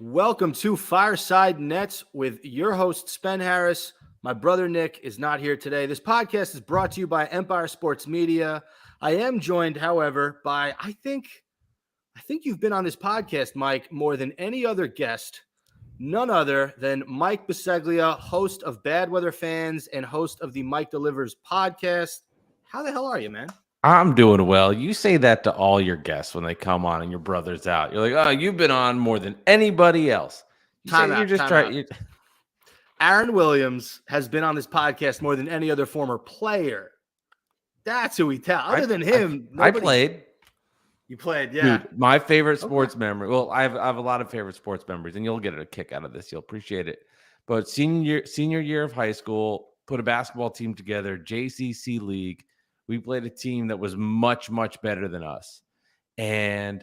Welcome to Fireside Nets with your host, Spen Harris. My brother Nick is not here today. This podcast is brought to you by Empire Sports Media. I am joined, however, by I think you've been on this podcast, Mike, more than any other guest. None other than Mike Bisceglia, host of Bad Weather Fans and host of the Mike Delivers podcast. How the hell are you, man? I'm doing well. You say that to all your guests when they come on and your brother's out. You're like, oh, you've been on more than anybody else. Aaron Williams has been on this podcast more than any other former player. That's who we tell. Other than him, I played. You played, yeah. Dude, my favorite sports memory. Well, I have a lot of favorite sports memories, and you'll get a kick out of this. You'll appreciate it. But senior year of high school, put a basketball team together, JCC League. We played a team that was much, much better than us. And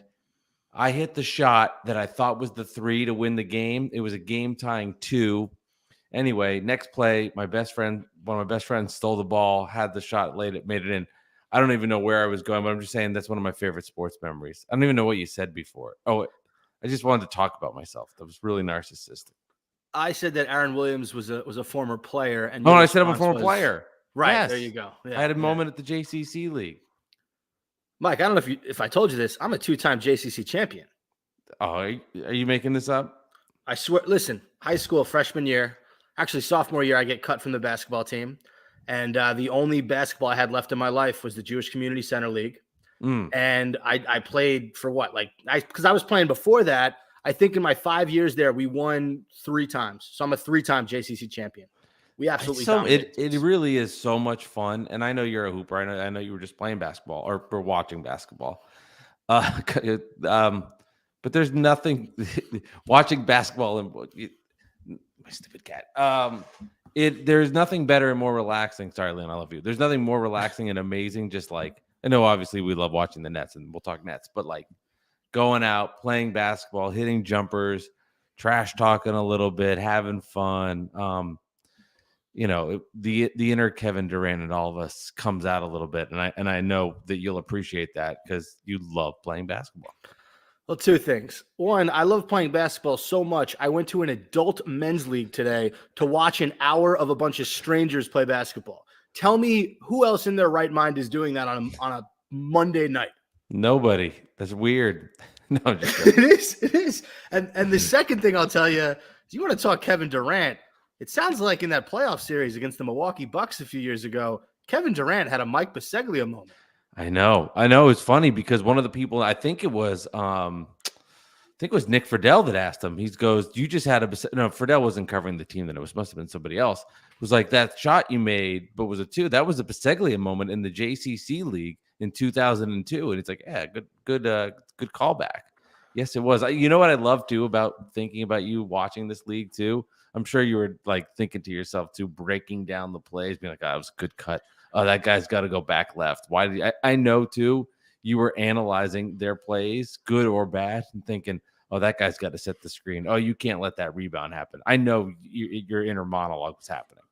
I hit the shot that I thought was the 3 to win the game. It was a game-tying 2. Anyway, next play, one of my best friends stole the ball, had the shot, made it in. I don't even know where I was going, but I'm just saying that's one of my favorite sports memories. I don't even know what you said before. Oh, I just wanted to talk about myself. That was really narcissistic. I said that Aaron Williams was a former player. And I said I'm a former player. Right, yes. There you go. Yeah, I had a moment at the JCC League. Mike, I don't know if I told you this. I'm a 2-time JCC champion. Oh, are you making this up? I swear. Listen, high school freshman year, actually sophomore year, I get cut from the basketball team. And the only basketball I had left in my life was the Jewish Community Center League. And I played for because I was playing before that. I think in my 5 years there, we won 3 times. So I'm a 3-time JCC champion. We absolutely dominated. It really is so much fun. And I know you're a hooper. I know you were just playing basketball or watching basketball. But there's nothing watching basketball and my stupid cat. There's nothing better and more relaxing. Sorry, Leon, I love you. There's nothing more relaxing and amazing. Just like, I know obviously we love watching the Nets and we'll talk Nets, but like going out, playing basketball, hitting jumpers, trash talking a little bit, having fun. The inner Kevin Durant and all of us comes out a little bit. And I know that you'll appreciate that because you love playing basketball. Well, 2 things. One, I love playing basketball so much. I went to an adult men's league today to watch an hour of a bunch of strangers play basketball. Tell me who else in their right mind is doing that on a Monday night? Nobody. That's weird. No, It is. And the second thing I'll tell you is you want to talk Kevin Durant. It sounds like in that playoff series against the Milwaukee Bucks a few years ago, Kevin Durant had a Mike Bisceglia moment. I know. It's funny because one of the people, I think it was Nick Friedel that asked him. He goes, "You just had no." Friedel wasn't covering the team. Then it must have been somebody else. It was like that shot you made, but was it 2? That was a Bisceglia moment in the JCC League in 2002, and it's like, yeah, good callback. Yes, it was. You know what I love too about thinking about you watching this league too. I'm sure you were like thinking to yourself too, breaking down the plays, being like, "Oh, that was a good cut. Oh, that guy's got to go back left." Why did I know too? You were analyzing their plays, good or bad, and thinking, "Oh, that guy's got to set the screen. Oh, you can't let that rebound happen." I know your inner monologue was happening.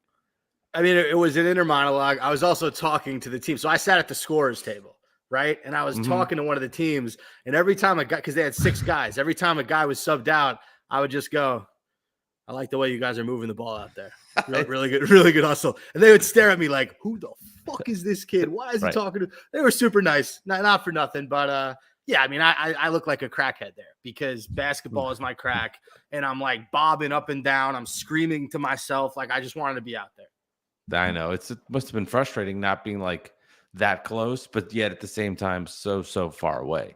I mean, it was an inner monologue. I was also talking to the team. So I sat at the scorer's table, right? And I was talking to one of the teams. And every time because they had 6 guys, every time a guy was subbed out, I would just go, "I like the way you guys are moving the ball out there. Really good hustle." And they would stare at me like, "Who the fuck is this kid? Why is he talking to?" They were super nice, not for nothing, but yeah. I mean, I look like a crackhead there because basketball is my crack, and I'm like bobbing up and down. I'm screaming to myself like I just wanted to be out there. I know it must have been frustrating not being like that close, but yet at the same time so far away.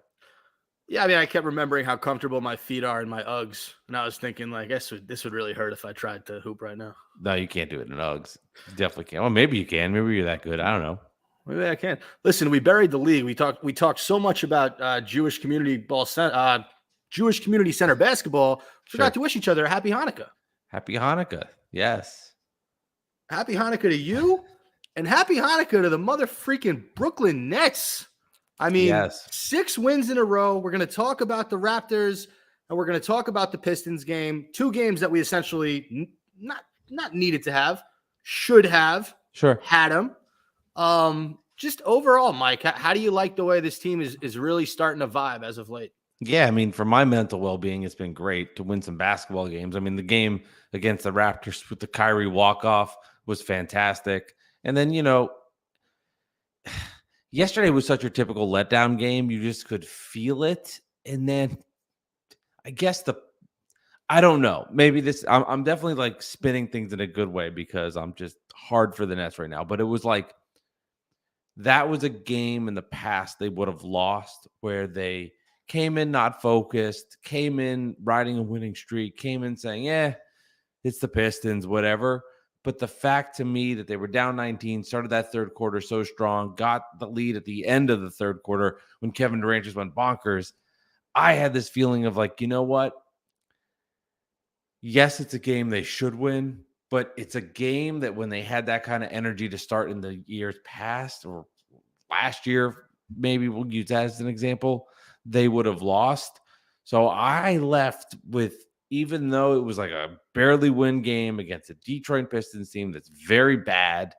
Yeah, I mean, I kept remembering how comfortable my feet are in my Uggs, and I was thinking, like, this would really hurt if I tried to hoop right now. No, you can't do it in Uggs. You definitely can't. Well, maybe you can. Maybe you're that good. I don't know. Maybe I can. Listen, we buried the league. We talked so much about Jewish Community Center basketball. Forgot to wish each other a happy Hanukkah. Happy Hanukkah. Yes. Happy Hanukkah to you, and happy Hanukkah to the mother freaking Brooklyn Nets. I mean, yes. 6 wins in a row. We're going to talk about the Raptors, and we're going to talk about the Pistons game. 2 games that we essentially not needed to have, should have, had them. Just overall, Mike, how do you like the way this team is really starting to vibe as of late? Yeah, I mean, for my mental well-being, it's been great to win some basketball games. I mean, the game against the Raptors with the Kyrie walk-off was fantastic. And then, yesterday was such a typical letdown game. You just could feel it. And then I guess I don't know. Maybe I'm definitely like spinning things in a good way because I'm just hard for the Nets right now. But it was like that was a game in the past they would have lost where they came in not focused, came in riding a winning streak, came in saying, yeah, it's the Pistons, whatever. But the fact to me that they were down 19, started that third quarter so strong, got the lead at the end of the third quarter when Kevin Durant just went bonkers. I had this feeling of like, you know what? Yes, it's a game they should win, but it's a game that when they had that kind of energy to start in the years past or last year, maybe we'll use that as an example, they would have lost. So I left with, even though it was like a barely win game against a Detroit Pistons team that's very bad,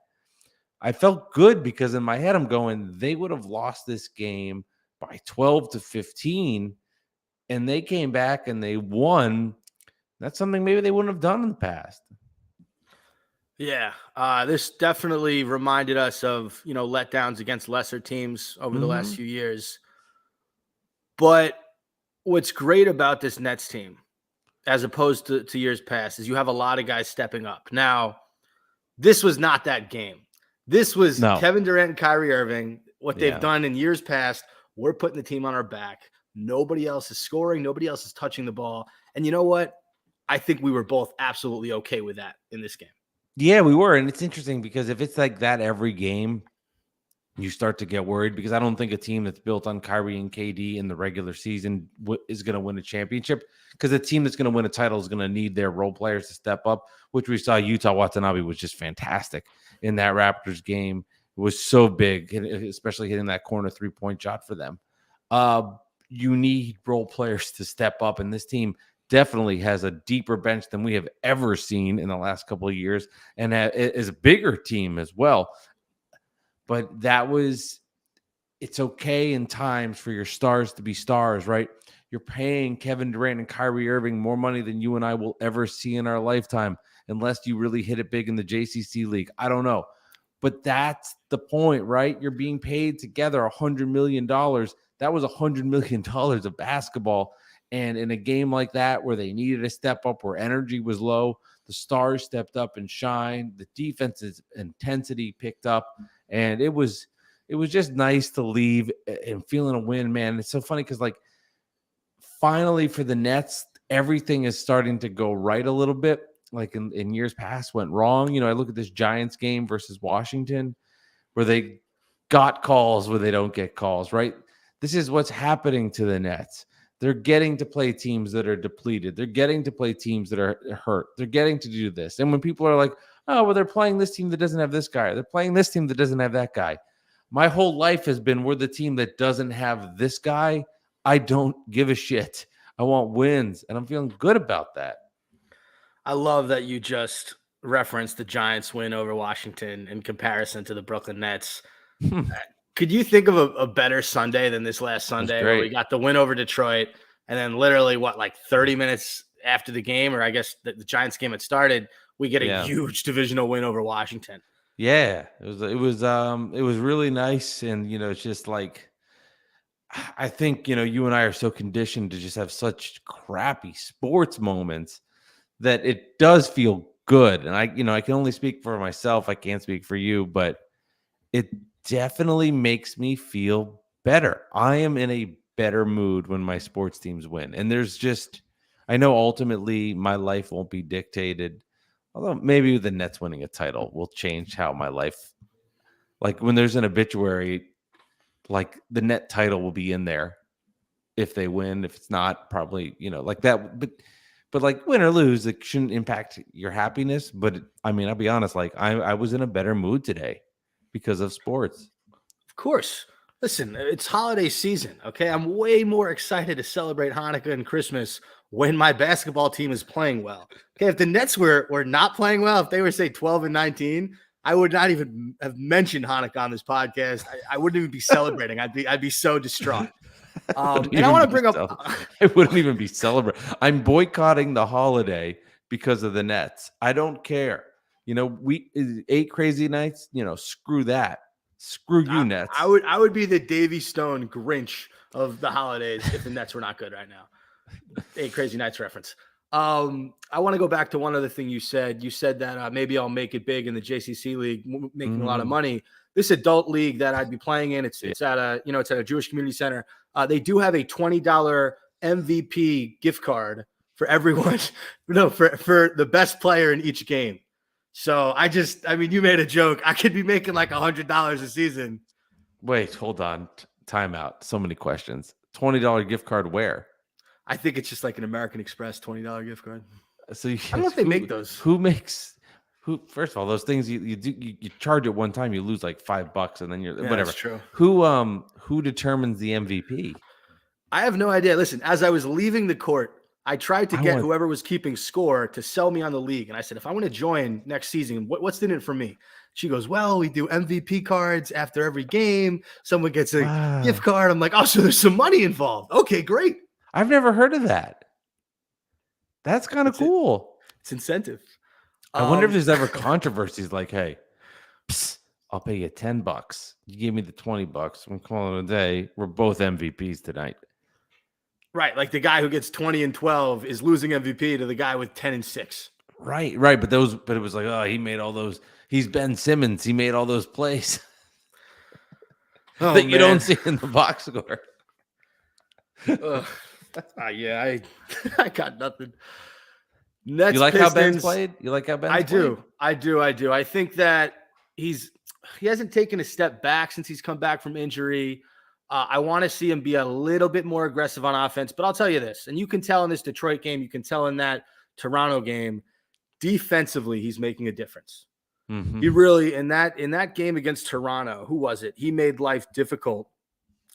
I felt good because in my head, I'm going, they would have lost this game by 12-15, and they came back and they won. That's something maybe they wouldn't have done in the past. Yeah, this definitely reminded us of, letdowns against lesser teams over the last few years. But what's great about this Nets team, as opposed to years past, is you have a lot of guys stepping up. Now, this was not that game. This was Kevin Durant and Kyrie Irving. What they've done in years past, we're putting the team on our back. Nobody else is scoring. Nobody else is touching the ball. And you know what? I think we were both absolutely okay with that in this game. Yeah, we were. And it's interesting because if it's like that every game, you start to get worried because I don't think a team that's built on Kyrie and KD in the regular season is going to win a championship, because a team that's going to win a title is going to need their role players to step up, which we saw. Utah Watanabe was just fantastic in that Raptors game. It was so big, especially hitting that corner 3-point shot for them. You need role players to step up, and this team definitely has a deeper bench than we have ever seen in the last couple of years, and is a bigger team as well. But it's okay in times for your stars to be stars, right? You're paying Kevin Durant and Kyrie Irving more money than you and I will ever see in our lifetime, unless you really hit it big in the JCC league. I don't know. But that's the point, right? You're being paid together $100 million. That was $100 million of basketball. And in a game like that, where they needed to step up, where energy was low, the stars stepped up and shined. The defense's intensity picked up. And it was just nice to leave and feeling a win, man. It's so funny because, like, finally for the Nets, everything is starting to go right a little bit. Like in years past went wrong. I look at this Giants game versus Washington where they got calls where they don't get calls, right? This is what's happening to the Nets. They're getting to play teams that are depleted. They're getting to play teams that are hurt. They're getting to do this. And when people are like, oh, well, they're playing this team that doesn't have this guy. They're playing this team that doesn't have that guy. My whole life has been, we're the team that doesn't have this guy. I don't give a shit. I want wins, and I'm feeling good about that. I love that you just referenced the Giants win over Washington in comparison to the Brooklyn Nets. Could you think of a better Sunday than this last Sunday where we got the win over Detroit, and then literally, 30 minutes after the game, or I guess the Giants game had started, we get a huge divisional win over Washington. Yeah, it was really nice. And, it's just like, I think, you and I are so conditioned to just have such crappy sports moments that it does feel good. And I can only speak for myself. I can't speak for you, but it definitely makes me feel better. I am in a better mood when my sports teams win. And I know ultimately my life won't be dictated. Although maybe the Nets winning a title will change how my life, like when there's an obituary, like the net title will be in there if they win. If it's not, probably, like that. But like win or lose, it shouldn't impact your happiness. But I mean, I'll be honest, like I was in a better mood today because of sports. Of course. Listen, it's holiday season, okay? I'm way more excited to celebrate Hanukkah and Christmas when my basketball team is playing well. Okay, if the Nets were not playing well, if they were, say, 12-19, I would not even have mentioned Hanukkah on this podcast. I wouldn't even be celebrating. I'd be so distraught. And I want to bring up. It wouldn't even be celebrated. I'm boycotting the holiday because of the Nets. I don't care. We 8 crazy nights. Screw that. Screw you, Nets. I would be the Davy Stone Grinch of the holidays if the Nets were not good right now. 8 crazy nights reference. I want to go back to one other thing you said. You said that maybe I'll make it big in the JCC league, making a lot of money. This adult league that I'd be playing in, it's at a Jewish community center. They do have a $20 MVP gift card for everyone. For the best player in each game. So you made a joke. I could be making like $100 a season. Wait, hold on. Time out. So many questions. $20 gift card where? I think it's just like an American Express $20 gift card. So I don't know if they make those. First of all, those things you charge it one time, you lose like $5 and then whatever. That's true. Who determines the MVP? I have no idea. Listen, as I was leaving the court, I tried to get whoever was keeping score to sell me on the league. And I said, if I want to join next season, what's in it for me? She goes, well, we do MVP cards after every game. Someone gets a gift card. I'm like, oh, so there's some money involved. Okay, great. I've never heard of that. That's kind of cool. It's incentive. I wonder if there's ever controversies like, hey, I'll pay you $10. You give me the $20. I'm calling it a day. We're both MVPs tonight. Right. Like the guy who gets 20 and 12 is losing MVP to the guy with 10 and 6. Right. But it was like, oh, he made all those. He's Ben Simmons. He made all those plays that you don't see in the box score. Yeah, I got nothing. Nets, you like Pistons, how Ben's played? You like how Ben's played? I do. I think that he hasn't taken a step back since he's come back from injury. I want to see him be a little bit more aggressive on offense, but I'll tell you this, and you can tell in this Detroit game, you can tell in that Toronto game, defensively, he's making a difference. Mm-hmm. He really, in that game against Toronto, who was it? He made life difficult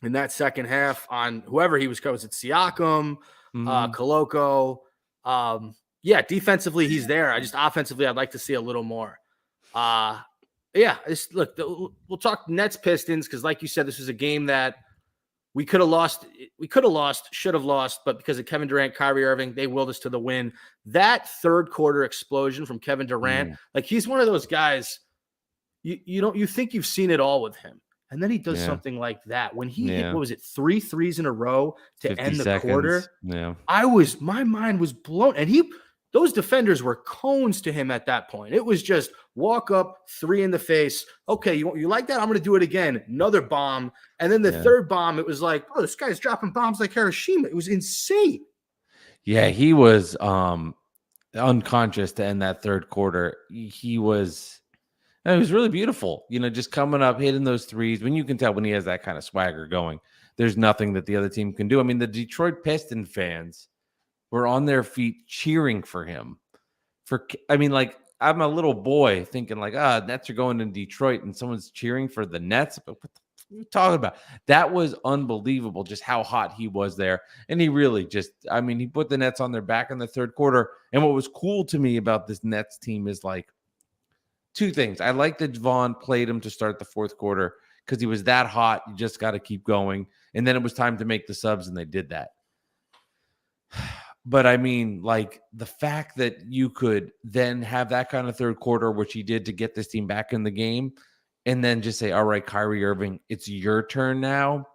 in that second half on whoever he was coaching. Siakam, Koloko. Defensively, he's there. Offensively, I'd like to see a little more. We'll talk Nets Pistons because, like you said, this was a game that we could have lost. Should have lost, but because of Kevin Durant, Kyrie Irving, they willed us to the win. That third quarter explosion from Kevin Durant, like he's one of those guys. You think you've seen it all with him, and then he does something like that. When he hit, what was it, 3 threes in a row to end the quarter? Yeah, my mind was blown, and those defenders were cones to him at that point. It was just walk up, 3 in the face. Okay, you like that? I'm going to do it again. Another bomb. And then the third bomb, it was like, oh, this guy's dropping bombs like Hiroshima. It was insane. Yeah, he was unconscious to end that third quarter. It was really beautiful. Just coming up, hitting those threes. When you can tell when he has that kind of swagger going, there's nothing that the other team can do. I mean, the Detroit Pistons fans were on their feet cheering for him. I'm a little boy thinking like, Nets are going to Detroit and someone's cheering for the Nets. But what are you talking about? That was unbelievable just how hot he was there. And he really he put the Nets on their back in the third quarter. And what was cool to me about this Nets team is like 2 things. I like that Vaughn played him to start the fourth quarter because he was that hot. You just got to keep going. And then it was time to make the subs and they did that. But the fact that you could then have that kind of third quarter, which he did to get this team back in the game, and then just say, all right, Kyrie Irving, it's your turn now.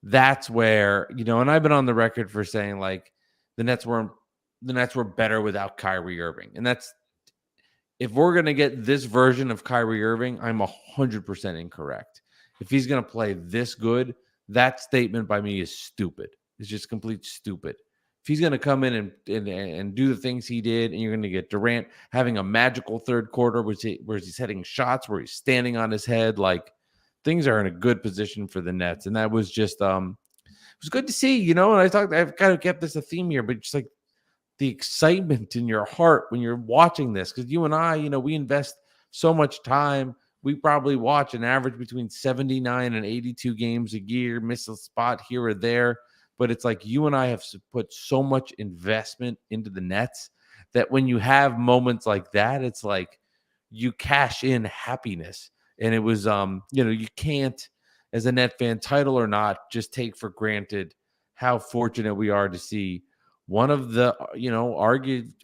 That's where, and I've been on the record for saying like the Nets were better without Kyrie Irving. And if we're going to get this version of Kyrie Irving, I'm 100% incorrect. If he's going to play this good, that statement by me is stupid. It's just complete stupid. If he's going to come in and do the things he did, and you're going to get Durant having a magical third quarter where he's hitting shots, where he's standing on his head, like things are in a good position for the Nets. And that was just, it was good to see, and I've kind of kept this a theme here, but just like the excitement in your heart when you're watching this, because you and I, we invest so much time. We probably watch an average between 79 and 82 games a year, miss a spot here or there. But it's like you and I have put so much investment into the Nets that when you have moments like that, it's like you cash in happiness. And it was, you can't as a Net fan, title or not, just take for granted how fortunate we are to see one of the,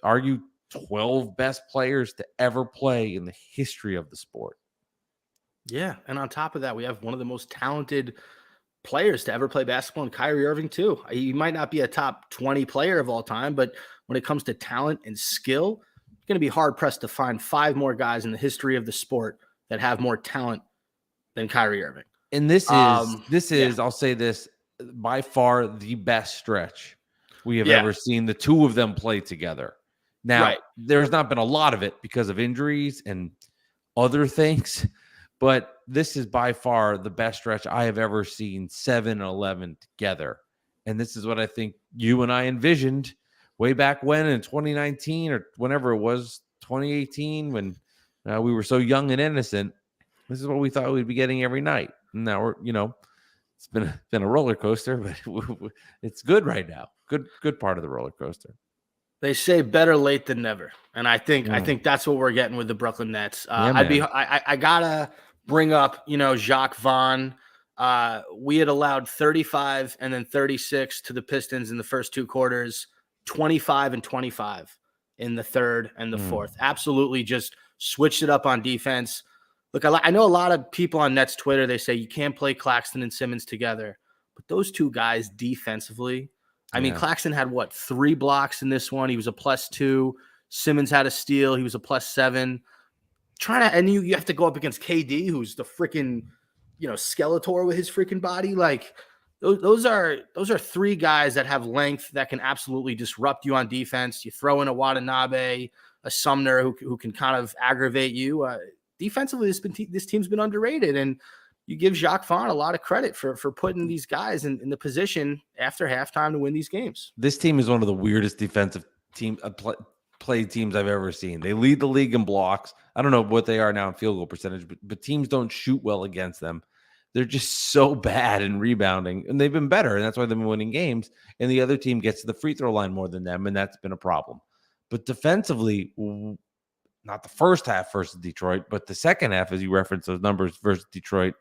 argue 12 best players to ever play in the history of the sport. Yeah, and on top of that, we have one of the most talented players to ever play basketball, and Kyrie Irving too. He might not be a top 20 player of all time, but when it comes to talent and skill, it's going to be hard pressed to find 5 more guys in the history of the sport that have more talent than Kyrie Irving. And this is, yeah. I'll say this, by far the best stretch we have ever seen the two of them play together. Now, there's not been a lot of it because of injuries and other things, but this is by far the best stretch I have ever seen 7 and 11 together. And this is what I think you and I envisioned way back when in 2019 or whenever it was, 2018, when we were so young and innocent. This is what we thought we'd be getting every night. And now we're, it's been a roller coaster, but it's good right now. Good part of the roller coaster. They say better late than never, and I think that's what we're getting with the Brooklyn Nets. I gotta bring up, Jacques Vaughn. We had allowed 35 and then 36 to the Pistons in the first 2 quarters, 25 and 25 in the third and the fourth. Absolutely, just switched it up on defense. Look, I know a lot of people on Nets Twitter, they say you can't play Claxton and Simmons together, but those two guys defensively. I mean, Claxton had 3 blocks in this one. He was a +2. Simmons had a steal. He was a +7. And you have to go up against KD, who's the freaking, Skeletor with his freaking body. Like those are 3 guys that have length that can absolutely disrupt you on defense. You throw in a Watanabe, a Sumner who can kind of aggravate you. Defensively, this team's been underrated, and you give Jacques Vaughn a lot of credit for putting these guys in the position after halftime to win these games. This team is one of the weirdest defensive play teams I've ever seen. They lead the league in blocks. I don't know what they are now in field goal percentage, but teams don't shoot well against them. They're just so bad in rebounding, and they've been better, and that's why they've been winning games. And the other team gets to the free throw line more than them, and that's been a problem. But defensively, not the first half versus Detroit, but the second half, as you referenced those numbers versus Detroit,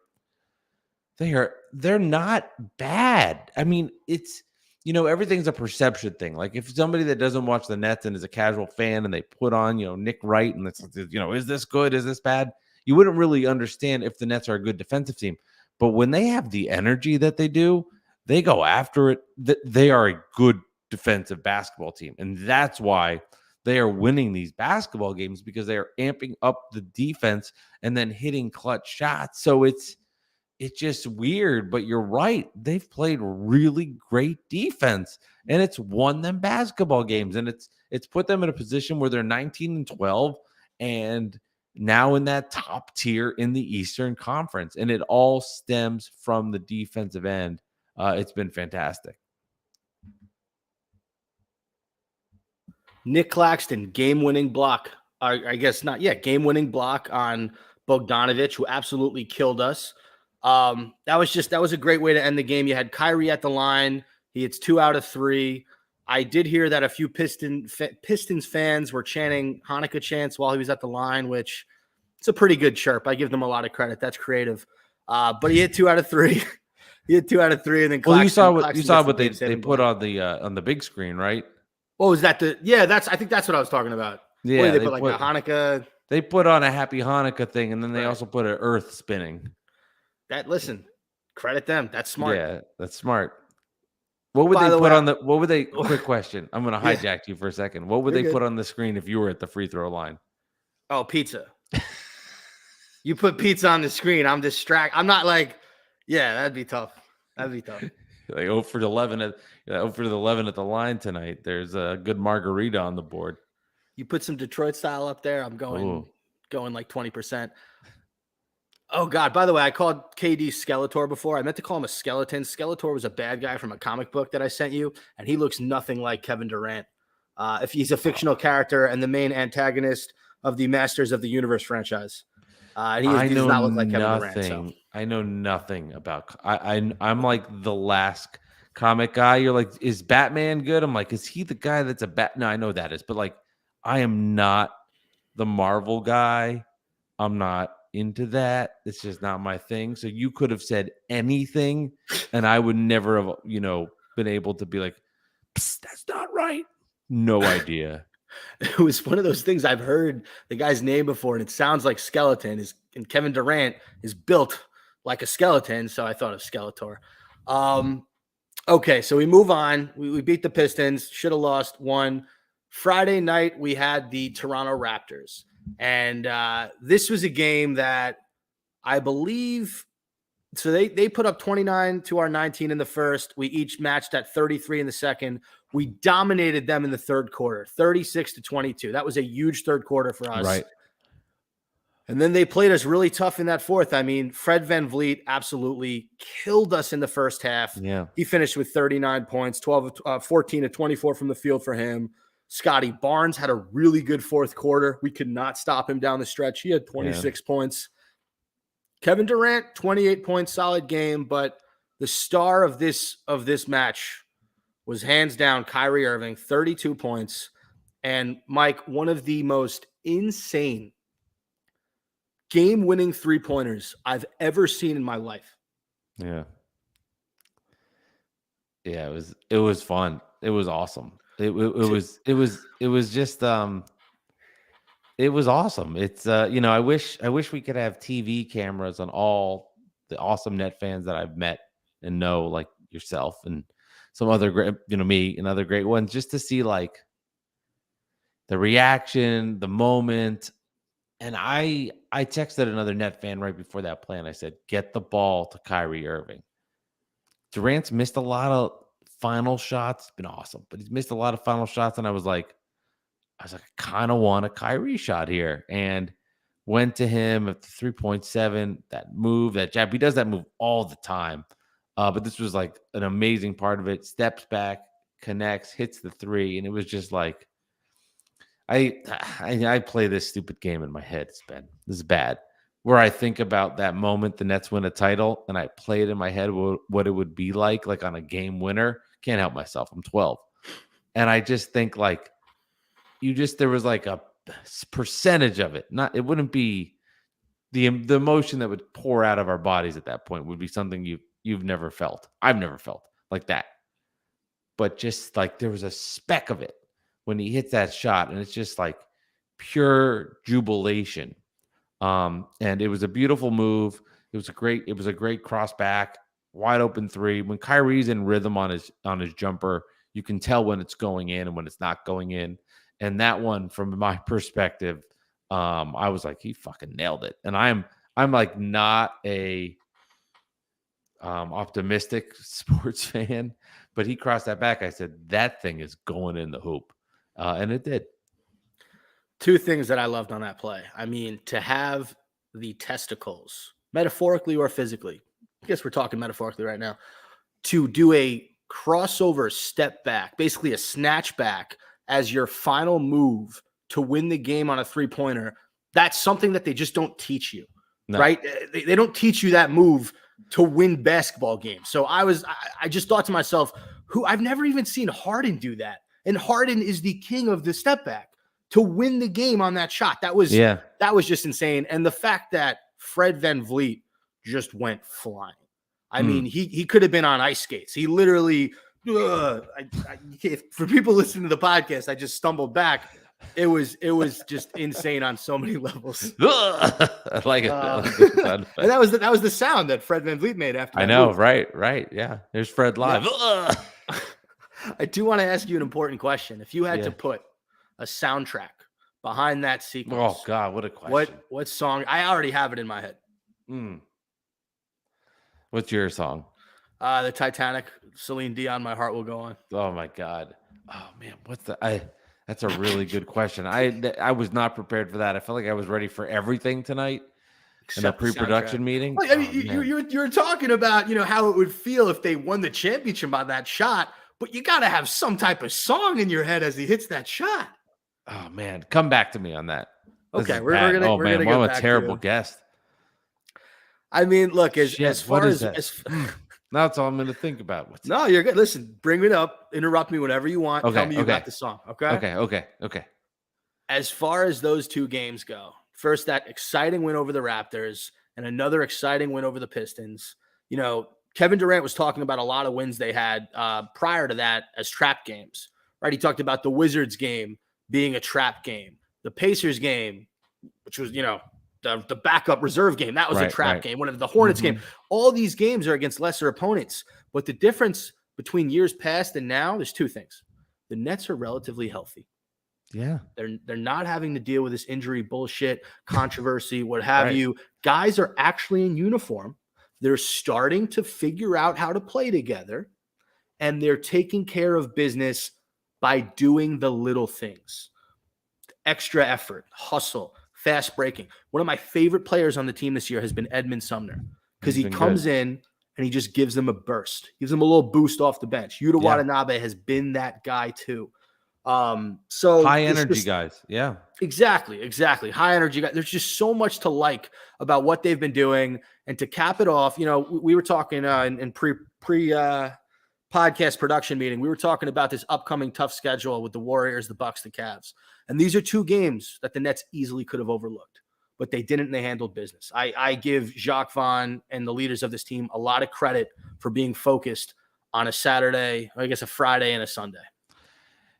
they're not bad. I mean, it's, everything's a perception thing. Like if somebody that doesn't watch the Nets and is a casual fan and they put on, Nick Wright and it's, is this good? Is this bad? You wouldn't really understand if the Nets are a good defensive team. But when they have the energy that they do, they go after it. They are a good defensive basketball team. And that's why they are winning these basketball games, because they are amping up the defense and then hitting clutch shots. So it's just weird, but you're right. They've played really great defense, and it's won them basketball games, and it's put them in a position where they're 19 and 12 and now in that top tier in the Eastern Conference. And it all stems from the defensive end. It's been fantastic. Nick Claxton, game-winning block. I guess not. Yeah, game-winning block on Bogdanović, who absolutely killed us. That was a great way to end the game. You had Kyrie at the line. He hits 2 out of 3. I did hear that a few Pistons fans were chanting Hanukkah chants while he was at the line, which it's a pretty good chirp. I give them a lot of credit. That's creative. But he hit 2 out of 3. He hit 2 out of 3, and then Claxton, you saw what they put on the big screen, right? What was that? I think that's what I was talking about. Yeah, they put like a Hanukkah. They put on a happy Hanukkah thing, and then they also put an earth spinning. Listen, credit them. That's smart. Yeah, that's smart. What would they put on the? What would they? Quick question. I'm going to hijack you for a second. What would they put on the screen if you were at the free throw line? Oh, pizza. You put pizza on the screen. I'm distracted. I'm not like, yeah, that'd be tough. Like 0 for 11 at 11 at the line tonight. There's a good margarita on the board. You put some Detroit style up there. I'm going like 20%. Oh, God. By the way, I called KD Skeletor before. I meant to call him a skeleton. Skeletor was a bad guy from a comic book that I sent you, and he looks nothing like Kevin Durant. If he's a fictional character and the main antagonist of the Masters of the Universe franchise. He does not look like Kevin Durant. So. I know nothing about I'm like the last comic guy. You're like, is Batman good? I'm like, is he the guy that's a bat? No, I know that is, but like, I am not the Marvel guy. I'm not into that. It's just not my thing. So you could have said anything, and I would never have, been able to be like, "Psst, that's not right." No idea. It was one of those things I've heard the guy's name before, and it sounds like skeleton. And Kevin Durant is built like a skeleton, so I thought of Skeletor. Okay, so we move on. We beat the Pistons. Should have lost one. Friday night, we had the Toronto Raptors. And this was a game that I believe – so they put up 29 to our 19 in the first. We each matched at 33 in the second. We dominated them in the third quarter, 36-22. That was a huge third quarter for us. Right. And then they played us really tough in that fourth. I mean, Fred VanVleet absolutely killed us in the first half. Yeah. He finished with 39 points, 14 to 24 from the field for him. Scotty Barnes had a really good fourth quarter. We could not stop him down the stretch. He had 26 points. Kevin Durant, 28 points, solid game. But the star of this match was hands down Kyrie Irving, 32 points. And Mike, one of the most insane game-winning three-pointers I've ever seen in my life. Yeah. Yeah, it was fun. It was awesome. It was just it was awesome. It's I wish we could have TV cameras on all the awesome net fans that I've met and know, like yourself and some other great, me and other great ones, just to see like the reaction, the moment. And I texted another net fan right before that play, and I said, get the ball to Kyrie Irving. Durant's missed a lot of final shots. It's been awesome, but he's missed a lot of final shots. And I was like, I kind of want a Kyrie shot here. And went to him at the 3.7, that move, that jab. He does that move all the time. But this was like an amazing part of it. Steps back, connects, hits the three. And it was just like, I play this stupid game in my head, Spen. This is bad. Where I think about that moment the Nets win a title, and I play it in my head what it would be like on a game winner. Can't help myself. I'm 12. And I just think like there was like a percentage of it. It wouldn't be the emotion that would pour out of our bodies at that point would be something you've never felt. I've never felt like that. But just like there was a speck of it when he hits that shot, and it's just like pure jubilation. And it was a beautiful move. It was a great cross back, wide open three. When Kyrie's in rhythm on his jumper, you can tell when it's going in and when it's not going in. And that one, from my perspective, I was like, he fucking nailed it. And I'm like not a optimistic sports fan, but he crossed that back. I said, that thing is going in the hoop. And it did. Two things that I loved on that play. I mean, to have the testicles, metaphorically or physically, I guess we're talking metaphorically right now, to do a crossover step back, basically a snatch back as your final move to win the game on a three-pointer, that's something that they just don't teach you, right? They don't teach you that move to win basketball games. So I just thought to myself, I've never even seen Harden do that. And Harden is the king of the step back to win the game on that shot. That was just insane. And the fact that Fred VanVleet just went flying. I mean, he could have been on ice skates. He literally, for people listening to the podcast, I just stumbled back. It was just insane on so many levels. I like it. And that was the sound that Fred VanVleet made after that. I know, move. right. Yeah. There's Fred live. Yeah. I do want to ask you an important question. If you had to put a soundtrack behind that sequence. Oh God, what a question. What song? I already have it in my head. What's your song? The Titanic, Celine Dion, My Heart Will Go On. Oh my God. Oh man, that's a really good question. I was not prepared for that. I felt like I was ready for everything tonight in a pre-production meeting. Well, I mean, you were talking about, how it would feel if they won the championship on that shot, but you got to have some type of song in your head as he hits that shot. Oh man, come back to me on that. Okay, we're gonna. Oh we're man, gonna I'm a terrible guest. I mean, look, as far as that's all I'm going to think about. No, you're good. Listen, bring it up. Interrupt me whenever you want. Tell me you got the song. Okay. Okay. As far as those two games go, First, that exciting win over the Raptors and another exciting win over the Pistons. You know, Kevin Durant was talking about a lot of wins they had prior to that as trap games, right? He talked about the Wizards game being a trap game, the Pacers game, which was, you know, the backup reserve game. That was a trap game. One of the Hornets game. All these games are against lesser opponents. But the difference between years past and now, there's two things. The Nets are relatively healthy. Yeah. They're not having to deal with this injury bullshit, controversy, what have you. Guys are actually in uniform. They're starting to figure out how to play together, and they're taking care of business by doing the little things. Extra effort, hustle, fast breaking. One of my favorite players on the team this year has been Edmund Sumner because he comes in and he just gives them a burst, gives them a little boost off the bench. Yuta Watanabe has been that guy too. So high energy guys. Yeah, exactly. High energy guys. There's just so much to like about what they've been doing. And to cap it off, you know, we were talking in pre podcast production meeting. We were talking about this upcoming tough schedule with the Warriors, the Bucks, the Cavs. And these are two games that the Nets easily could have overlooked, but they didn't, and they handled business. I give Jacques Vaughn and the leaders of this team a lot of credit for being focused on a Saturday, or I guess a Friday and a Sunday.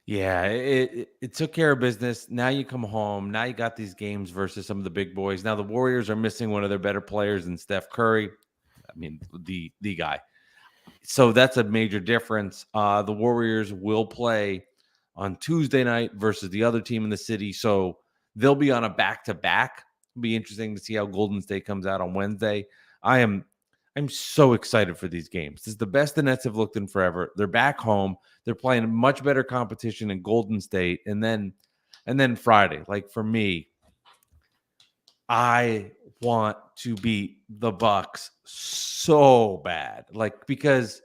Yeah, it took care of business. Now you come home. Now you got these games versus some of the big boys. Now the Warriors are missing one of their better players in Steph Curry. I mean, the guy. So that's a major difference. The Warriors will play on Tuesday night versus the other team in the city. So they'll be on a back-to-back. It'll be interesting to see how Golden State comes out on Wednesday. I'm so excited for these games. This is the best the Nets have looked in forever. They're back home. They're playing much better competition in Golden State. And then Friday, like for me, I want to beat the Bucks so bad. Like, because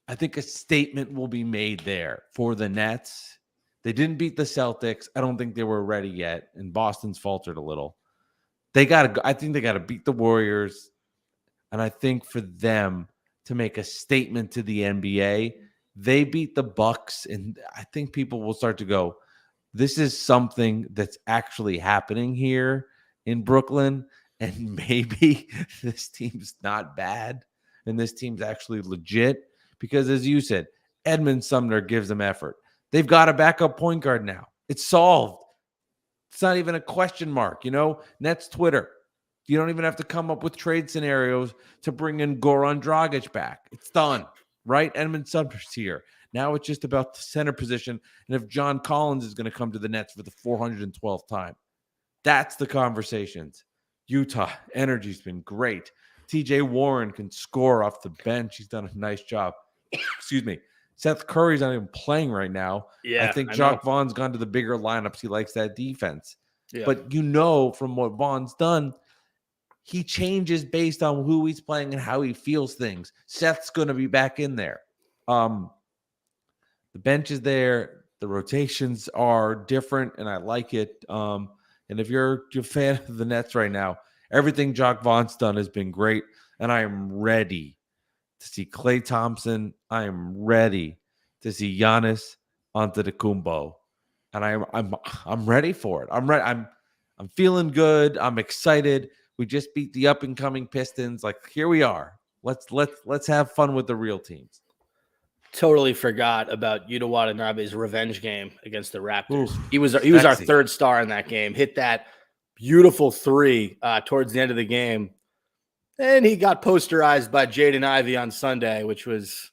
I think a statement will be made there for the Nets. They didn't beat the Celtics. I don't think they were ready yet. And Boston's faltered a little. I think they got to beat the Warriors. And I think for them to make a statement to the NBA, they beat the Bucks, and I think people will start to go, this is something that's actually happening here in Brooklyn, and maybe this team's not bad, and this team's actually legit, because as you said, Edmund Sumner gives them effort. They've got a backup point guard now. It's solved. It's not even a question mark, you know? Nets Twitter. You don't even have to come up with trade scenarios to bring in Goran Dragic back. It's done, right? Edmund Sumner's here. Now it's just about the center position and if John Collins is going to come to the Nets for the 412th time. That's the conversations. Utah, energy's been great. TJ Warren can score off the bench. He's done a nice job. Excuse me. Seth Curry's not even playing right now. Yeah, I think Jacques Vaughn's gone to the bigger lineups. He likes that defense. Yeah. But you know from what Vaughn's done, he changes based on who he's playing and how he feels things. Seth's going to be back in there. The bench is there. The rotations are different, and I like it. And if you're a fan of the Nets right now, everything Jacques Vaughn's done has been great, and I am ready to see Klay Thompson. I am ready to see Giannis Antetokounmpo, and I'm ready for it. I'm ready. I'm feeling good. I'm excited. We just beat the up and coming Pistons. Like, here we are. Let's have fun with the real teams. Totally forgot about Yuta Watanabe's revenge game against the Raptors. Ooh, he was our third star in that game. Hit that beautiful three towards the end of the game, and he got posterized by Jaden Ivey on Sunday, which was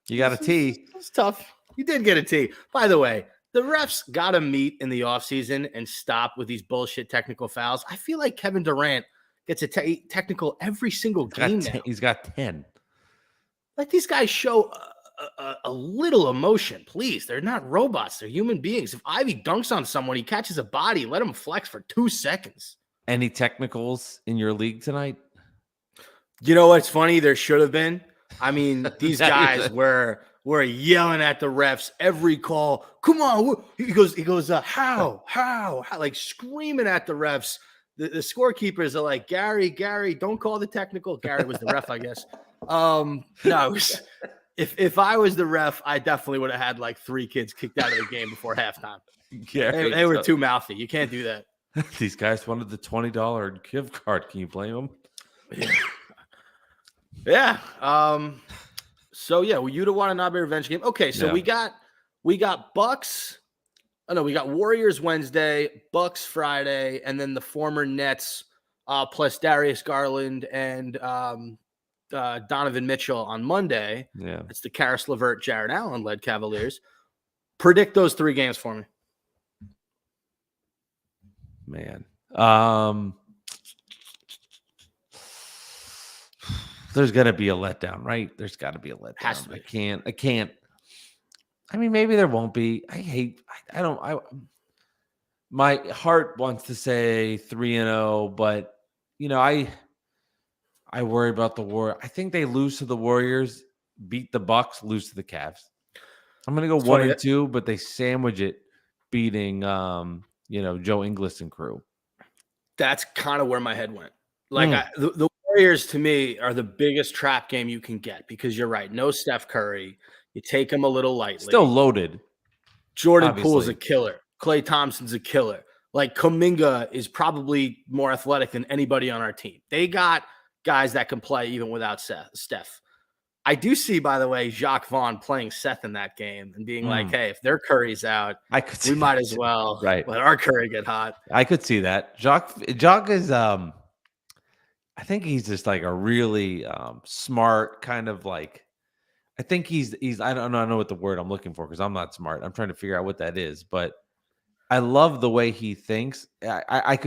a T. It was tough. You did get a T. By the way, the refs got to meet in the offseason and stop with these bullshit technical fouls. I feel like Kevin Durant gets a technical every single game now. He's got 10. Like, these guys show a little emotion, please. They're not robots. They're human beings. If Ivy dunks on someone, he catches a body, let him flex for 2 seconds. Any technicals in your league tonight? You know what's funny? There should have been. I mean, these guys were yelling at the refs every call. Come on. He goes, how, like screaming at the refs. The scorekeepers are like, Gary, don't call the technical. Gary was the ref, I guess. No, it was, if I was the ref, I definitely would have had like 3 kids kicked out of the game before halftime. They were too mouthy. You can't do that. These guys wanted the $20 gift card. Can you blame them? Yeah. Yeah. So yeah, Utah Watanabe revenge game. Okay, so Yeah. we got Bucks. Oh no, we got Warriors Wednesday, Bucks Friday, and then the former Nets plus Darius Garland and Donovan Mitchell on Monday. Yeah. It's the Karis LeVert, Jared Allen led Cavaliers. Predict those 3 games for me. Man. There's gonna be a letdown, right? There's got to be a letdown. Has to be. I can't. I mean, maybe there won't be. My heart wants to say 3-0, but I worry about the war. I think they lose to the Warriors, beat the Bucks, lose to the Cavs. I'm gonna go 1-2, but they sandwich it, beating Joe Ingles and crew. That's kind of where my head went. Like the Warriors to me are the biggest trap game you can get because you're right. No Steph Curry. You take him a little lightly. Still loaded. Jordan Poole's a killer. Klay Thompson's a killer. Like Kuminga is probably more athletic than anybody on our team. They got guys that can play even without Steph. I do see, by the way, Jacques Vaughn playing Seth in that game and being like, hey, if their Curry's out, we might as well let our Curry get hot. I could see that. Jacques is I think he's just like a really smart kind of like, I think he's I don't know what the word I'm looking for because I'm not smart. I'm trying to figure out what that is, but I love the way he thinks. I'm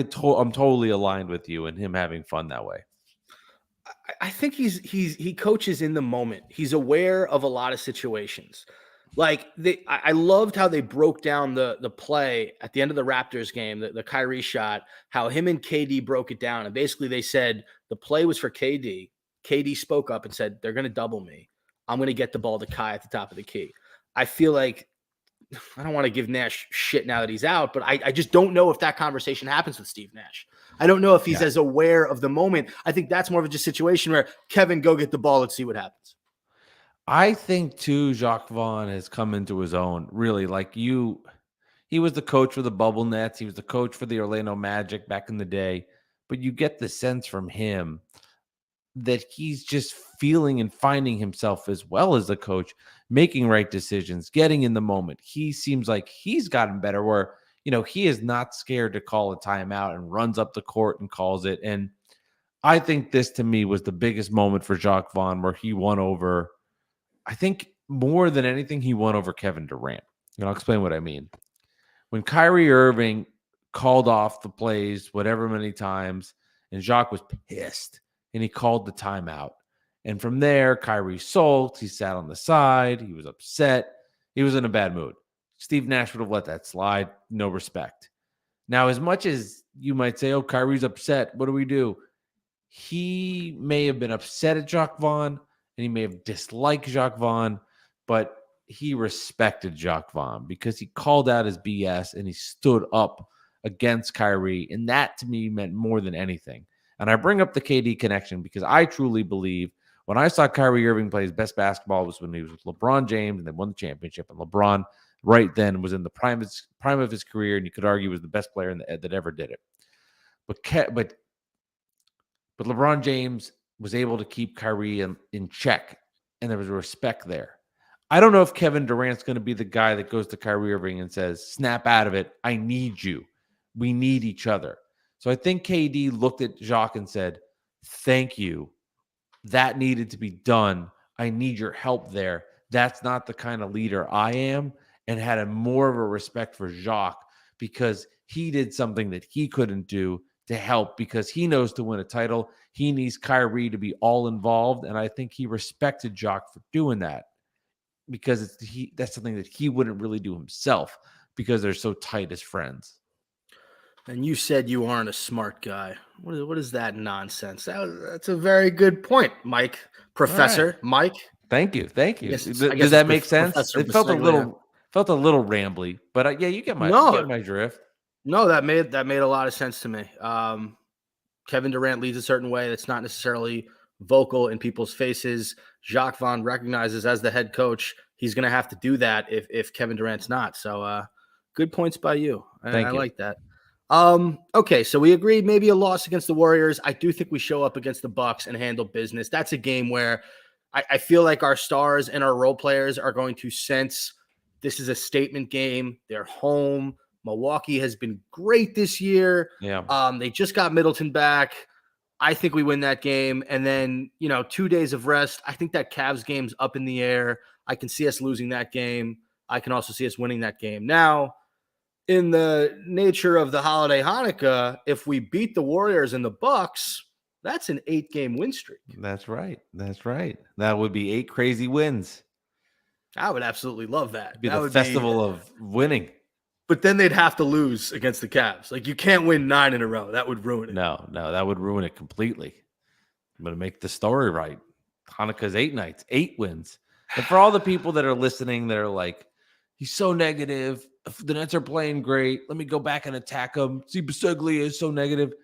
totally aligned with you and him having fun that way. I think he coaches in the moment. He's aware of a lot of situations. Like I loved how they broke down the play at the end of the Raptors game, the Kyrie shot, how him and KD broke it down. And basically they said the play was for KD. KD spoke up and said, they're going to double me. I'm going to get the ball to Kai at the top of the key. I feel like I don't want to give Nash shit now that he's out, but I just don't know if that conversation happens with Steve Nash. I don't know if he's as aware of the moment. I think that's more of a just situation where Kevin, go get the ball. Let's see what happens. I think too, Jacques Vaughn has come into his own. Really, he was the coach for the Bubble Nets. He was the coach for the Orlando Magic back in the day. But you get the sense from him that he's just feeling and finding himself as well as the coach, making right decisions, getting in the moment. He seems like he's gotten better where, he is not scared to call a timeout and runs up the court and calls it. And I think this to me was the biggest moment for Jacques Vaughn where he won over, I think more than anything, he won over Kevin Durant. And I'll explain what I mean. When Kyrie Irving called off the plays, whatever many times, and Jacques was pissed and he called the timeout. And from there, Kyrie sulked. He sat on the side. He was upset. He was in a bad mood. Steve Nash would have let that slide. No respect. Now, as much as you might say, oh, Kyrie's upset, what do we do? He may have been upset at Jacques Vaughn, and he may have disliked Jacques Vaughn, but he respected Jacques Vaughn because he called out his BS and he stood up against Kyrie. And that to me meant more than anything. And I bring up the KD connection because I truly believe when I saw Kyrie Irving play his best basketball was when he was with LeBron James and they won the championship. And LeBron right then was in the prime of his career, and you could argue was the best player that ever did it. But LeBron James was able to keep Kyrie in check, and there was a respect there. I don't know if Kevin Durant's going to be the guy that goes to Kyrie Irving and says, snap out of it. I need you. We need each other. So I think KD looked at Jacques and said, thank you. That needed to be done. I need your help there. That's not the kind of leader I am, and had more of a respect for Jacques because he did something that he couldn't do to help because he knows to win a title, he needs Kyrie to be all involved. And I think he respected Jacques for doing that because that's something that he wouldn't really do himself because they're so tight as friends. And you said you aren't a smart guy. What is that nonsense? That's a very good point, Mike. Professor right. Mike. Thank you. Does that make sense? It felt Bisceglia. a little rambly, but yeah, you get my drift. No, that made a lot of sense to me. Kevin Durant leads a certain way that's not necessarily vocal in people's faces. Jacques Vaughn recognizes as the head coach, he's going to have to do that if Kevin Durant's not. So good points by you. I like that. Okay, so we agree maybe a loss against the Warriors. I do think we show up against the Bucks and handle business. That's a game where I feel like our stars and our role players are going to sense this is a statement game. They're home. Milwaukee has been great this year. Yeah. They just got Middleton back. I think we win that game. And then, 2 days of rest. I think that Cavs game's up in the air. I can see us losing that game. I can also see us winning that game. Now, in the nature of the holiday Hanukkah, if we beat the Warriors and the Bucks, that's an 8-game win streak. That's right. That would be 8 crazy wins. I would absolutely love that. It'd be that the would festival of winning. But then they'd have to lose against the Cavs. Like, you can't win 9 in a row. That would ruin it. No, that would ruin it completely. I'm going to make the story right. Hanukkah's 8 nights, 8 wins. And for all the people that are listening that are like, he's so negative. The Nets are playing great. Let me go back and attack him. See, Bisceglia is so negative.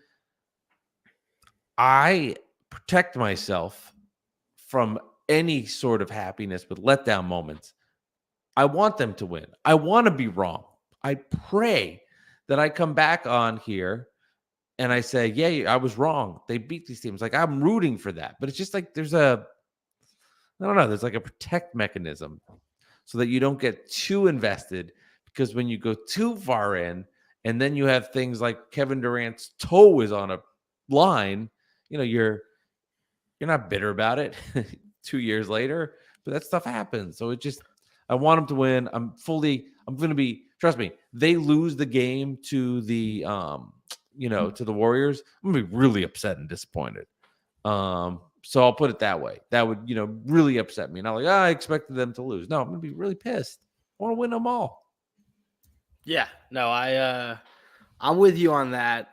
I protect myself from any sort of happiness with letdown moments. I want them to win. I want to be wrong. I pray that I come back on here and I say, yeah, I was wrong. They beat these teams. Like, I'm rooting for that. But it's just like there's like a protect mechanism so that you don't get too invested, because when you go too far in and then you have things like Kevin Durant's toe is on a line, you're not bitter about it 2 years later, but that stuff happens. So I want them to win. I'm going to be, trust me, they lose the game to the, to the Warriors, I'm going to be really upset and disappointed. So I'll put it that way. That would, really upset me. Not like, I expected them to lose. No, I'm going to be really pissed. I want to win them all. Yeah, no, I'm with you on that.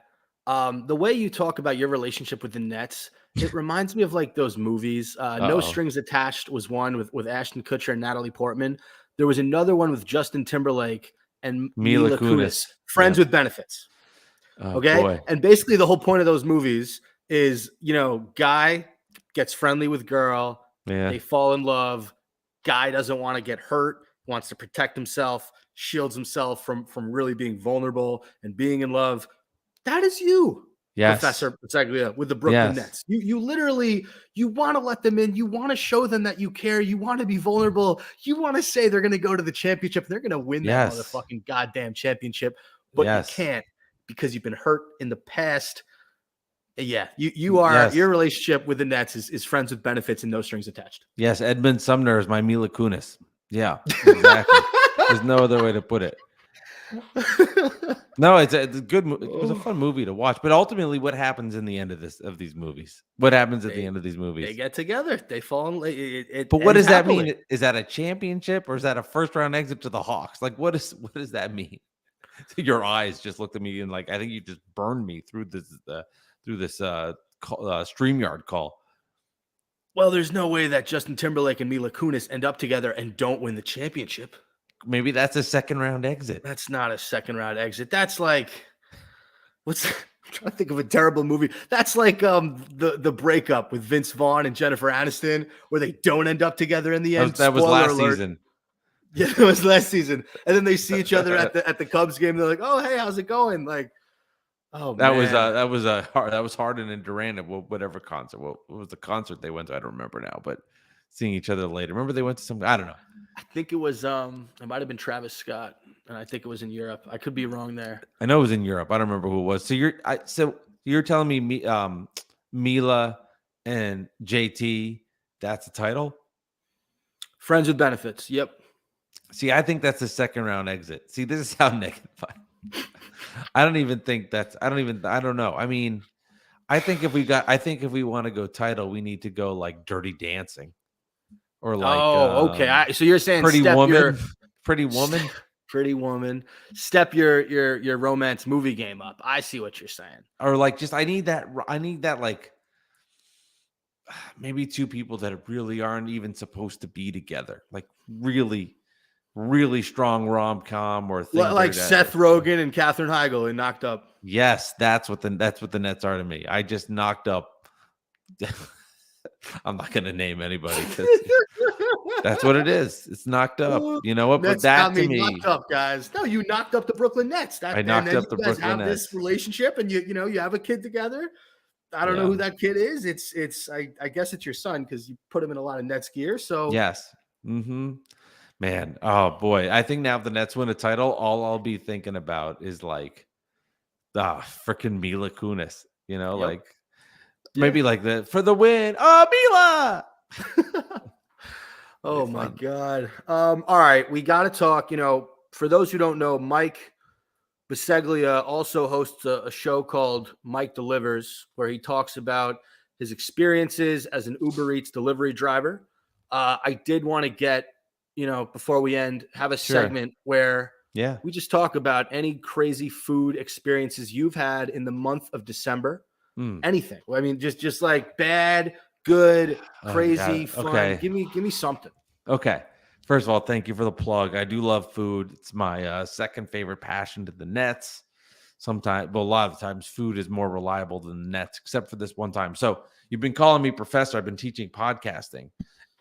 The way you talk about your relationship with the Nets, it reminds me of like those movies. No Strings Attached was one with Ashton Kutcher and Natalie Portman. There was another one with Justin Timberlake and Mila Kunis, Friends with Benefits. Okay. Boy. And basically the whole point of those movies is, guy gets friendly with girl. Yeah. They fall in love. Guy doesn't want to get hurt, wants to protect himself, shields himself from really being vulnerable and being in love. That is you, yes. Professor Bisceglia, with the Brooklyn Nets. You literally, you want to let them in. You want to show them that you care. You want to be vulnerable. You want to say they're going to go to the championship. They're going to win that motherfucking goddamn championship. But you can't, because you've been hurt in the past. Yeah, you are. Your relationship with the Nets is friends with benefits and no strings attached. Yes, Edmund Sumner is my Mila Kunis. Yeah, exactly. There's no other way to put it. No, it's a good. It was a fun movie to watch. But ultimately, what happens in the end of these movies? What happens at the end of these movies? They get together. They fall in. But what does that mean? Is that a championship or is that a first round exit to the Hawks? Like, what does that mean? Your eyes just looked at me and like, I think you just burned me through this StreamYard call. Well, there's no way that Justin Timberlake and Mila Kunis end up together and don't win the championship. Maybe that's a second round exit. That's not a second round exit. That's like, I'm trying to think of a terrible movie. That's like the breakup with Vince Vaughn and Jennifer Aniston, where they don't end up together in the end. That was last season. Yeah, it was last season. And then they see each other at the Cubs game. They're like, "Oh, hey, how's it going?" Like, oh, that man. that was Harden and Durant at whatever concert. What was the concert they went to? I don't remember now, but seeing each other later. Remember they went to some, I don't know. I think it was it might have been Travis Scott, and I think it was in Europe. I could be wrong there. I know it was in Europe. I don't remember who it was. So you're telling me Mila and JT, that's the title? Friends with benefits. Yep. See, I think that's a second round exit. See, this is how negative I don't know. I mean, I think if we want to go title, we need to go like Dirty Dancing. Or like, okay. So you're saying Pretty Woman, Pretty Woman. Step your romance movie game up. I see what you're saying. Or like, just I need that like maybe two people that really aren't even supposed to be together. Like really, really strong rom-com or things like Seth Rogen and Katherine Heigl in Knocked Up. Yes, that's what the Nets are to me. I just knocked up. I'm not going to name anybody. That's what it is. It's knocked up. You know what? But Nets got that to me me, knocked up, guys. No, you knocked up the Brooklyn Nets. I And knocked then up the you guys Brooklyn have this Nets. relationship, and you have a kid together. I don't know Yeah. who that kid is. I guess it's your son because you put him in a lot of Nets gear. So Yes. Mm-hmm. Man. Oh boy. I think now if the Nets win a title, all I'll be thinking about is like freaking Mila Kunis. You know, yep. like Yeah. maybe like the for the win. Oh, Mila. Oh my God. All right. We got to talk, for those who don't know, Mike Bisceglia also hosts a show called Mike Delivers, where he talks about his experiences as an Uber Eats delivery driver. I did want to get, before we end, have a segment where we just talk about any crazy food experiences you've had in the month of December. Anything. I mean, just like bad, good, crazy, fun. Okay. Give me something. Okay. First of all, thank you for the plug. I do love food. It's my second favorite passion to the Nets. Sometimes, but a lot of times, food is more reliable than the Nets, except for this one time. So you've been calling me professor. I've been teaching podcasting,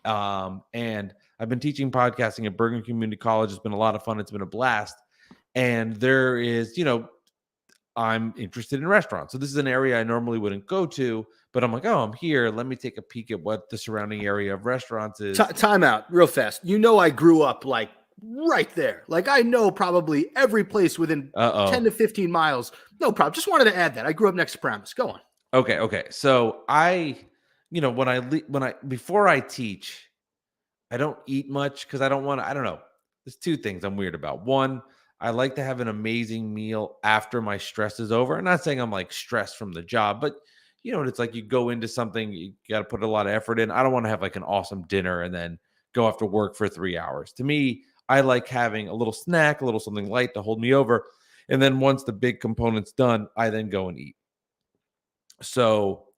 and I've been teaching podcasting at Bergen Community College. It's been a lot of fun. It's been a blast. And there is, I'm interested in restaurants. So this is an area I normally wouldn't go to, but I'm like, oh, I'm here. Let me take a peek at what the surrounding area of restaurants is. Time out real fast. I grew up like right there. Like I know probably every place within 10 to 15 miles. No problem. Just wanted to add that. I grew up next to Paramus. Go on. Okay. So before I teach, I don't eat much because I don't know. There's two things I'm weird about. One, I like to have an amazing meal after my stress is over. I'm not saying I'm like stressed from the job, but it's like you go into something, you got to put a lot of effort in. I don't want to have like an awesome dinner and then go after work for 3 hours. To me, I like having a little snack, a little something light to hold me over. And then once the big component's done, I then go and eat. So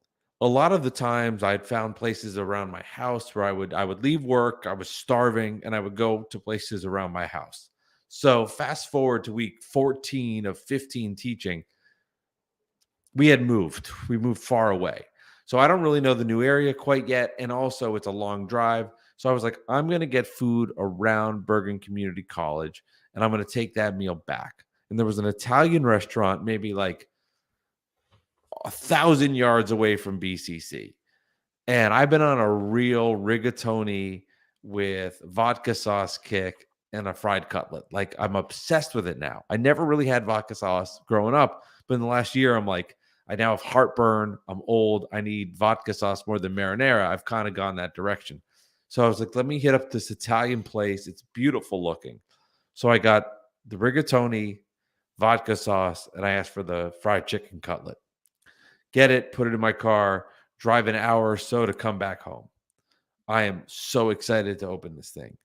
a lot of the times I'd found places around my house where I would leave work, I was starving, and I would go to places around my house. So fast forward to week 14 of 15 teaching, we moved far away. So I don't really know the new area quite yet. And also it's a long drive. So I was like, I'm going to get food around Bergen Community College and I'm going to take that meal back. And there was an Italian restaurant, maybe like 1,000 yards away from BCC. And I've been on a real rigatoni with vodka sauce kick and a fried cutlet. Like I'm obsessed with it now. I never really had vodka sauce growing up, but in the last year, I'm like, I now have heartburn. I'm old. I need vodka sauce more than marinara. I've kind of gone that direction. So I was like, let me hit up this Italian place. It's beautiful looking. So I got the rigatoni, vodka sauce, and I asked for the fried chicken cutlet. Get it, put it in my car, drive an hour or so to come back home. I am so excited to open this thing.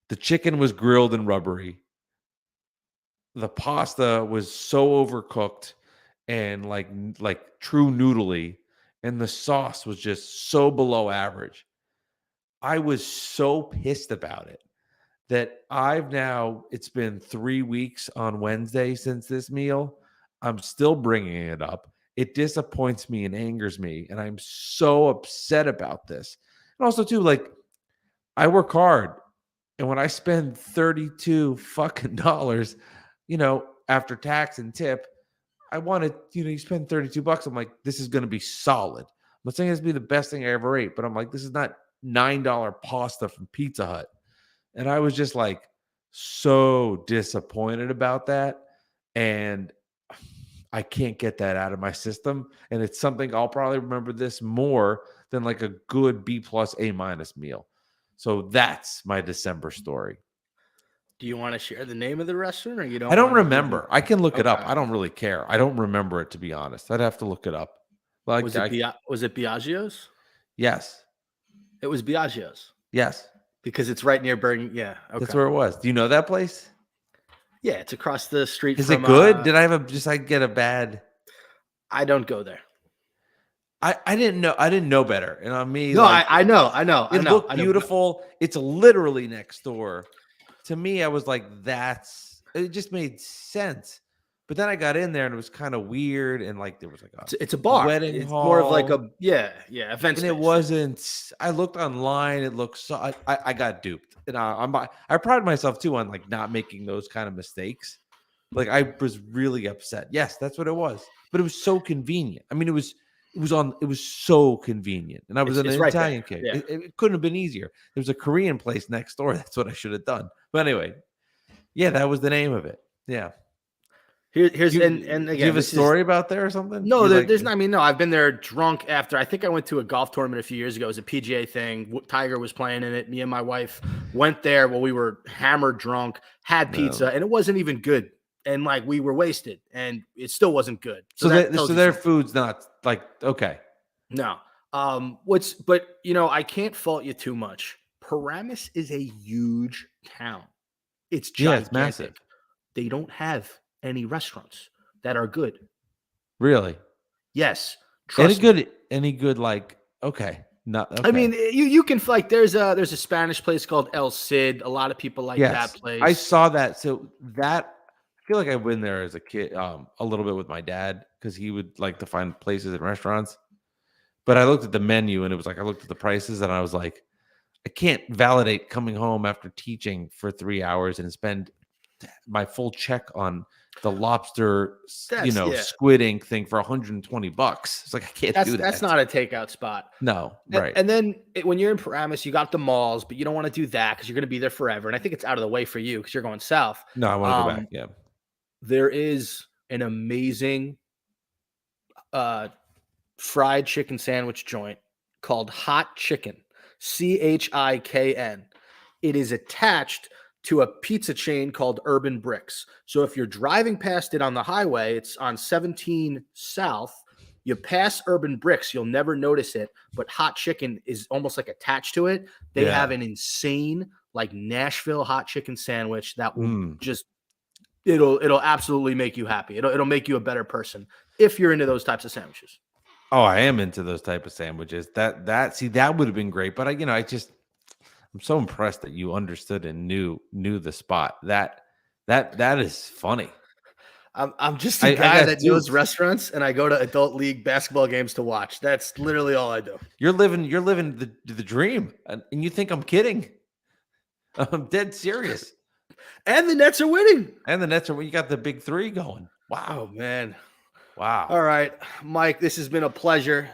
The chicken was grilled and rubbery. The pasta was so overcooked and like true noodly, and the sauce was just so below average. I was so pissed about it that it's been 3 weeks on Wednesday since this meal. I'm still bringing it up. It disappoints me and angers me, and I'm so upset about this. And also too, like, I work hard, and when I spend $32 fucking dollars, after tax and tip, I wanted, you spend $32. I'm like, this is going to be solid. I'm not saying it's going to be the best thing I ever ate, but I'm like, this is not $9 pasta from Pizza Hut. And I was just like so disappointed about that. And I can't get that out of my system. And it's something I'll probably remember this more than like a good B+ A- meal. So that's my December story. Do you want to share the name of the restaurant, or you don't? I don't remember. I can look it up. I don't really care. I don't remember it, to be honest. I'd have to look it up. Like, was it Biagio's? Yes. It was Biagio's. Yes. Because it's right near Bergen. Yeah. Okay. That's where it was. Do you know that place? Yeah, it's across the street. Is it good? Did I get a bad? I don't go there. I didn't know. I didn't know better. And on me, no, like, I know. It looked beautiful. It's literally next door. To me, I was like, it just made sense. But then I got in there and it was kind of weird, and like there was like It's a a bar. wedding It's more of like hall, a event and it space. wasn't. I looked online; it looked so. I got duped, and I pride myself too on like not making those kind of mistakes. Like I was really upset. Yes, that's what it was. But it was so convenient. I mean, it was so convenient, and I was in It's an right there. Italian cave. Yeah. It couldn't have been easier. There was a Korean place next door. That's what I should have done. But anyway, yeah, that was the name of it. Yeah. Here's Do and do you again, have a this is story about there or something? no, You like there's not. I mean, no, I've been there drunk after. I think I went to a golf tournament a few years ago. It was a PGA thing. Tiger was playing in it. Me and my wife went there while we were hammered drunk, had pizza, no. and it wasn't even good. And like we were wasted, and it still wasn't good. So that tells you their something. food's not like okay. No. But I can't fault you too much. Paramus is a huge town. It's Yeah, it's massive. gigantic. They don't have any restaurants that are good. Really? Yes. Trust me. Any good like okay. Not okay. I mean, you can like there's a Spanish place called El Cid. A lot of people like that place. I saw that. So that I feel like I've been there as a kid, a little bit with my dad because he would like to find places and restaurants. But I looked at the menu and it was like I looked at the prices and I was like, I can't validate coming home after teaching for 3 hours and spend my full check on the lobster, squid ink thing for $120. It's like I can't do that. That's not a takeout spot. No, right. And then when you're in Paramus, you got the malls, but you don't want to do that because you're going to be there forever. And I think it's out of the way for you because you're going south. No, I want to go back. Yeah. There is an amazing fried chicken sandwich joint called Hot Chicken, CHIKN. It is attached to a pizza chain called Urban Bricks. So if you're driving past it on the highway, it's on 17 South. You pass Urban Bricks, you'll never notice it, but Hot Chicken is almost like attached to it. They have an insane like Nashville hot chicken sandwich that will just it'll absolutely make you happy. It'll make you a better person if you're into those types of sandwiches. Oh, I am into those type of sandwiches. That would have been great, but I'm so impressed that you understood and knew the spot. That is funny. I'm just a guy that knows restaurants, and I go to adult league basketball games to watch. That's literally all I do. You're living the dream, and you think I'm kidding? I'm dead serious. And the Nets are winning. You got the big three going. Wow, man. Wow. All right, Mike, this has been a pleasure.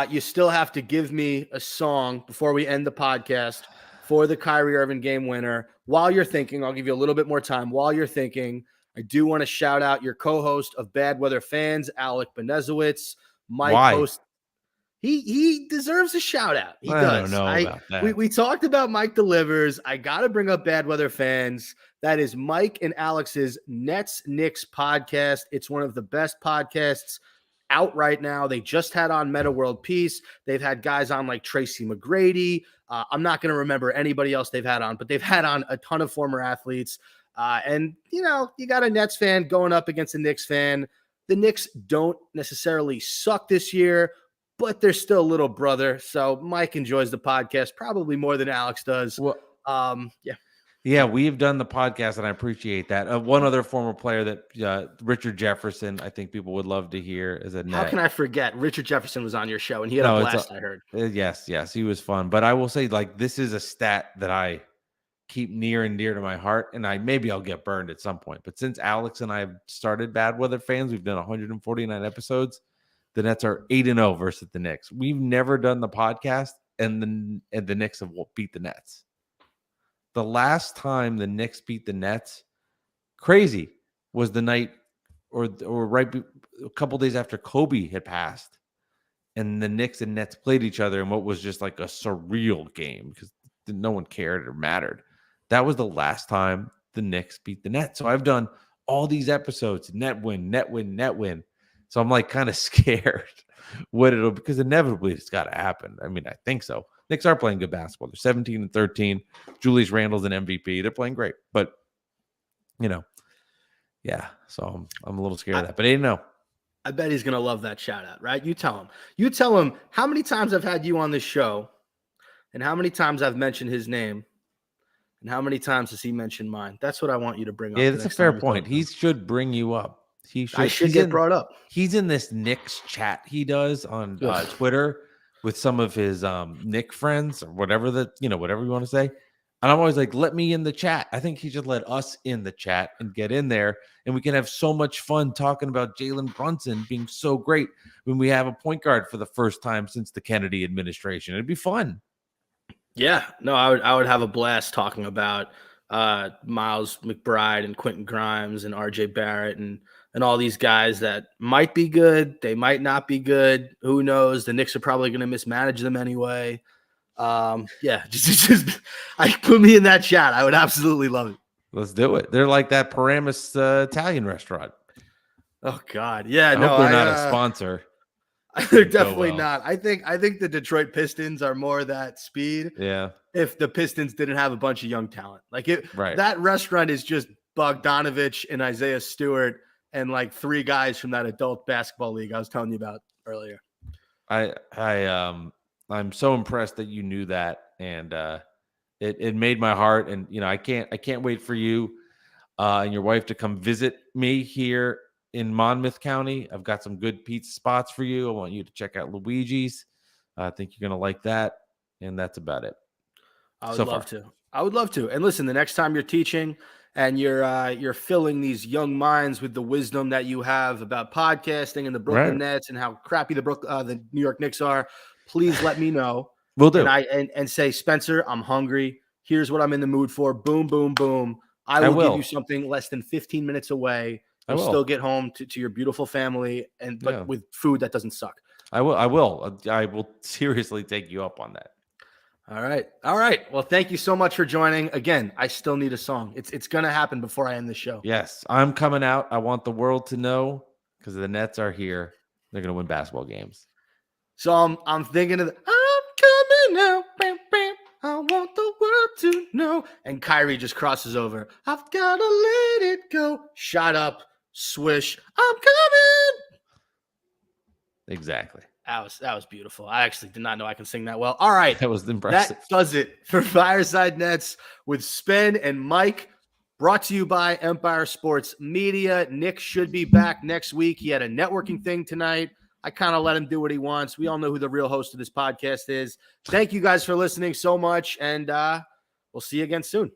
You still have to give me a song before we end the podcast for the Kyrie Irving game winner. While you're thinking, I'll give you a little bit more time. While you're thinking, I do want to shout out your co-host of Bad Weather Fans, Alec Benezowitz. Mike host. He deserves a shout out. He does. I don't know about that. We talked about Mike Delivers. I got to bring up Bad Weather Fans. That is Mike and Alex's Nets Knicks podcast. It's one of the best podcasts out right now. They just had on Meta World Peace. They've had guys on like Tracy McGrady. I'm not going to remember anybody else they've had on, but they've had on a ton of former athletes. And, you got a Nets fan going up against a Knicks fan. The Knicks don't necessarily suck this year, but they're still a little brother. So Mike enjoys the podcast probably more than Alex does. Well, yeah. Yeah, we've done the podcast, and I appreciate that. One other former player that Richard Jefferson, I think people would love to hear as a net. How can I forget? Richard Jefferson was on your show, and he had a blast, I heard. Yes, he was fun. But I will say, like, this is a stat that I keep near and dear to my heart, and maybe I'll get burned at some point. But since Alex and I have started Bad Weather Fans, we've done 149 episodes. The Nets are 8-0 versus the Knicks. We've never done the podcast, and the Knicks have beat the Nets. The last time the Knicks beat the Nets, crazy, was the night or a couple days after Kobe had passed, and the Knicks and Nets played each other in what was just like a surreal game because no one cared or mattered. That was the last time the Knicks beat the Nets. So I've done all these episodes, net win. So I'm like kind of scared because inevitably it's got to happen. I mean, I think so. Knicks are playing good basketball. They're 17-13. Julius Randle's an MVP. They're playing great, but yeah. So I'm a little scared of that. But I bet he's gonna love that shout out, right? You tell him. You tell him how many times I've had you on this show, and how many times I've mentioned his name, and how many times has he mentioned mine. That's what I want you to bring up. Yeah, that's a fair point. He should bring you up. He should. I should get brought up. He's in this Knicks chat he does on Twitter with some of his Knick friends or whatever whatever you want to say. And I'm always like, let me in the chat. I think he should let us in the chat and get in there. And we can have so much fun talking about Jalen Brunson being so great when we have a point guard for the first time since the Kennedy administration. It'd be fun. Yeah, no, I would have a blast talking about Miles McBride and Quentin Grimes and RJ Barrett and all these guys that might be good. They might not be good. Who knows? The Knicks are probably going to mismanage them anyway. Yeah, just put me in that chat. I would absolutely love it. Let's do it. They're like that Paramus Italian restaurant. Oh God, yeah. I hope they're not a sponsor. They're definitely not. I think the Detroit Pistons are more that speed. Yeah. If the Pistons didn't have a bunch of young talent, right. That restaurant is just Bogdanovich and Isaiah Stewart and like 3 guys from that adult basketball league I was telling you about earlier. I'm so impressed that you knew that, and it made my heart. And I can't wait for you and your wife to come visit me here in Monmouth County. I've got some good pizza spots for you. I want you to check out Luigi's. I think you're gonna like that, and that's about it. I would love to. And listen, the next time you're teaching and you're filling these young minds with the wisdom that you have about podcasting and the Brooklyn Nets and how crappy the New York Knicks are, please let me know. Will do. And say, Spencer, I'm hungry. Here's what I'm in the mood for. Boom, boom, boom. I will give you something less than 15 minutes away. You'll still get home to your beautiful family, but with food that doesn't suck. I will seriously take you up on that. All right. Well, thank you so much for joining. Again, I still need a song. It's going to happen before I end the show. Yes, I'm coming out. I want the world to know because the Nets are here. They're going to win basketball games. So I'm thinking of I'm coming out. Bam, bam. I want the world to know. And Kyrie just crosses over. I've got to let it go. Shot up. Swish. I'm coming. Exactly. That was beautiful. I actually did not know I can sing that well. All right. That was impressive. That does it for Fireside Nets with Spen and Mike. Brought to you by Empire Sports Media. Nick should be back next week. He had a networking thing tonight. I kind of let him do what he wants. We all know who the real host of this podcast is. Thank you guys for listening so much, and we'll see you again soon.